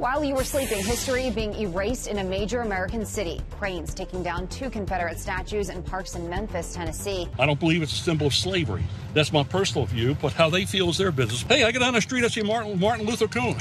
while you were sleeping, history being erased in a major American city. Cranes taking down 2 Confederate statues in parks in Memphis, Tennessee. I don't believe it's a symbol of slavery. That's my personal view, but how they feel is their business. Hey, I get down the street, I see Martin Luther King.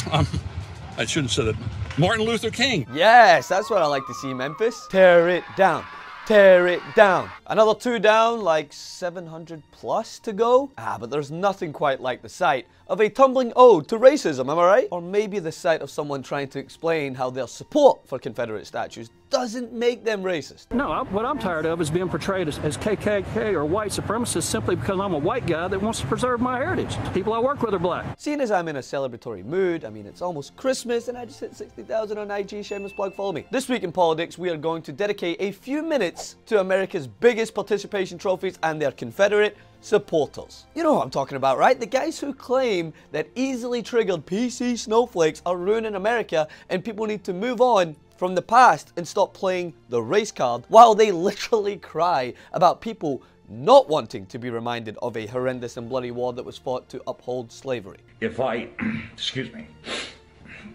I shouldn't say that. Martin Luther King. Yes, that's what I like to see, Memphis. Tear it down. Tear it down. Another 2 down, like 700 plus to go. But there's nothing quite like the sight of a tumbling ode to racism, am I right? Or maybe the sight of someone trying to explain how their support for Confederate statues doesn't make them racist. No, what I'm tired of is being portrayed as KKK or white supremacists simply because I'm a white guy that wants to preserve my heritage. People I work with are black. Seeing as I'm in a celebratory mood, I mean, it's almost Christmas and I just hit 60,000 on IG, shameless plug, follow me. This week in politics, we are going to dedicate a few minutes to America's biggest participation trophies and their Confederate supporters. You know what I'm talking about, right? The guys who claim that easily triggered PC snowflakes are ruining America and people need to move on from the past and stop playing the race card, while they literally cry about people not wanting to be reminded of a horrendous and bloody war that was fought to uphold slavery. Excuse me.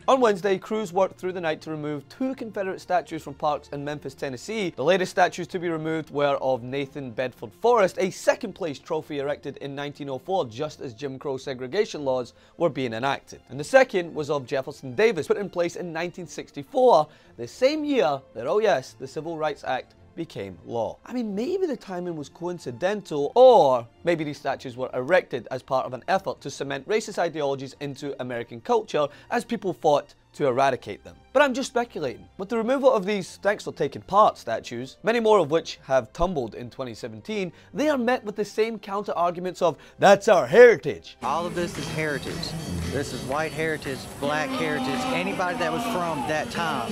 On Wednesday, crews worked through the night to remove 2 Confederate statues from parks in Memphis, Tennessee. The latest statues to be removed were of Nathan Bedford Forrest, a second-place trophy erected in 1904 just as Jim Crow segregation laws were being enacted. And the second was of Jefferson Davis, put in place in 1964, the same year that, oh yes, the Civil Rights Act became law. I mean, maybe the timing was coincidental, or maybe these statues were erected as part of an effort to cement racist ideologies into American culture as people fought to eradicate them. But I'm just speculating. With the removal of these thanks for taking part statues, many more of which have tumbled in 2017, they are met with the same counter arguments of, that's our heritage. All of this is heritage. This is white heritage, black heritage, anybody that was from that time.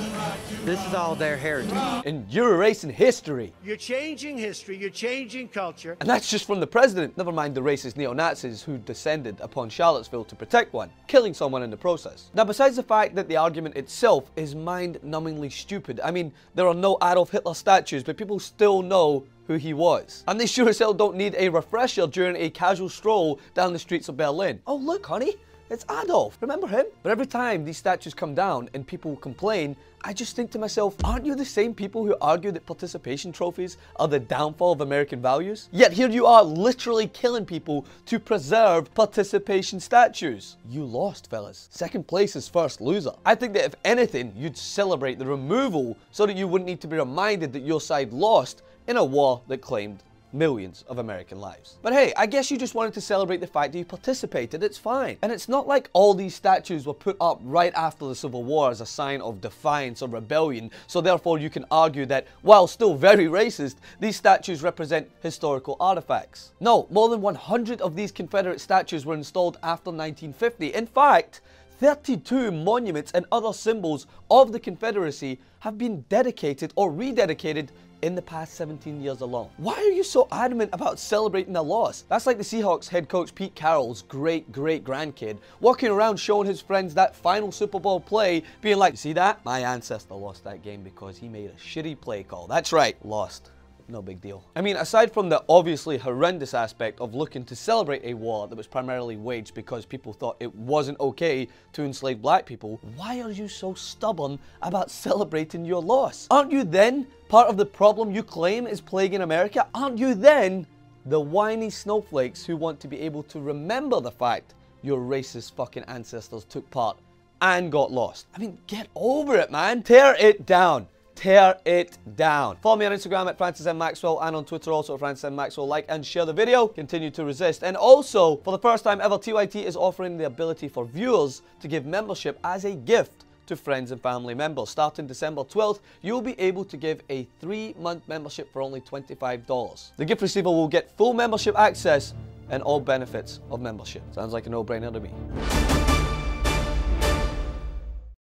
This is all their heritage. And you're erasing history. You're changing history, you're changing culture. And that's just from the president, never mind the racist neo-Nazis who descended upon Charlottesville to protect one, killing someone in the process. Now, besides the fact that the argument itself is mind-numbingly stupid. I mean, there are no Adolf Hitler statues, but people still know who he was. And they sure as hell don't need a refresher during a casual stroll down the streets of Berlin. Oh look, honey, it's Adolf. Remember him? But every time these statues come down and people complain, I just think to myself, aren't you the same people who argue that participation trophies are the downfall of American values? Yet here you are literally killing people to preserve participation statues. You lost, fellas. Second place is first loser. I think that if anything, you'd celebrate the removal so that you wouldn't need to be reminded that your side lost in a war that claimed millions of American lives. But hey, I guess you just wanted to celebrate the fact that you participated, it's fine. And it's not like all these statues were put up right after the Civil War as a sign of defiance or rebellion, so therefore you can argue that, while still very racist, these statues represent historical artifacts. No, more than 100 of these Confederate statues were installed after 1950. In fact, 32 monuments and other symbols of the Confederacy have been dedicated or rededicated in the past 17 years alone. Why are you so adamant about celebrating the loss? That's like the Seahawks head coach Pete Carroll's great-great-grandkid walking around showing his friends that final Super Bowl play, being like, see that? My ancestor lost that game because he made a shitty play call. That's right, lost. No big deal. I mean, aside from the obviously horrendous aspect of looking to celebrate a war that was primarily waged because people thought it wasn't okay to enslave black people, why are you so stubborn about celebrating your loss? Aren't you then part of the problem you claim is plaguing America? Aren't you then the whiny snowflakes who want to be able to remember the fact your racist fucking ancestors took part and got lost? I mean, get over it, man. Tear it down. Tear it down. Follow me on Instagram at Francis M. Maxwell and on Twitter also at Francis M. Maxwell. Like and share the video. Continue to resist. And also, for the first time ever, TYT is offering the ability for viewers to give membership as a gift to friends and family members. Starting December 12th, you'll be able to give a 3-month membership for only $25. The gift receiver will get full membership access and all benefits of membership. Sounds like a no-brainer to me.